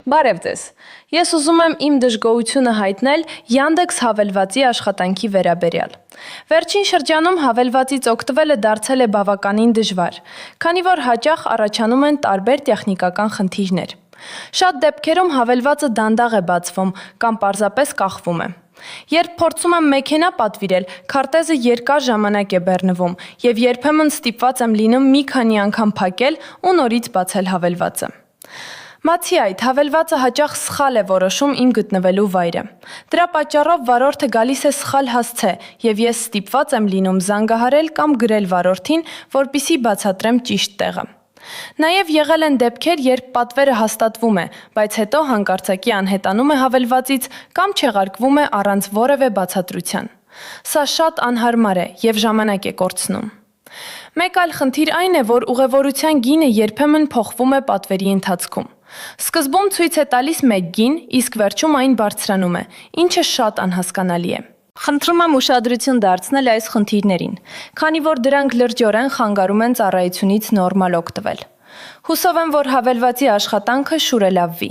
Բարև ձեզ։ Ես ուզում եմ իմ դժգոհությունը հայտնել Yandex հավելվածի աշխատանքի վերաբերյալ։ Վերջին շրջանում հավելվածից օգտվելը դարձել է բավականին դժվար, քանի որ հաճախ առաջանում են տարբեր տեխնիկական խնդիրներ։ Շատ դեպքերում հավելվածը դանդաղ է բացվում կամ պարզապես կախվում է։ Երբ փորձում եմ մեքենա պատվիրել, քարտեզը երկար ժամանակ է բեռնվում եւ երբեմն ստիպված եմ լինում մի քանի անգամ փակել ու նորից բացել հավելվածը։ Բացի այդ, հավելվածը հաճախ սխալ է որոշում իմ գտնվելու վայրը։ Դրա պատճառով վարորդը գալիս է սխալ հասցե եւ ես ստիպված եմ լինում զանգահարել կամ գրել վարորդին, որպեսզի բացատրեմ ճիշտ տեղը։ Նաև եղել են դեպքեր, երբ պատվերը հաստատվում է, բայց հետո հանկարծակի անհետանում է հավելվածից կամ չեղարկվում է առանց որևէ բացատրության։ Սա շատ անհարմար է եւ ժամանակ է կորցնում։ Մեկ այլ խնդիր այն է, որ ուղևորության գինը երբեմն փոխվում է պատվերի ընթացքում։ Սկզբում ցույց է տալիս մեկ գին, իսկ վերջում այն բարձրանում է, ինչը շատ անհասկանալի է։ Խնդրում եմ ուշադրություն դարձնել այս խնդիրներին, քանի որ դրանք լրջորեն խանգարում են ծառայությունից նորմալ օգտվել։ Հուսով եմ, որ հավելվածի աշխատանքը շուրելավվի։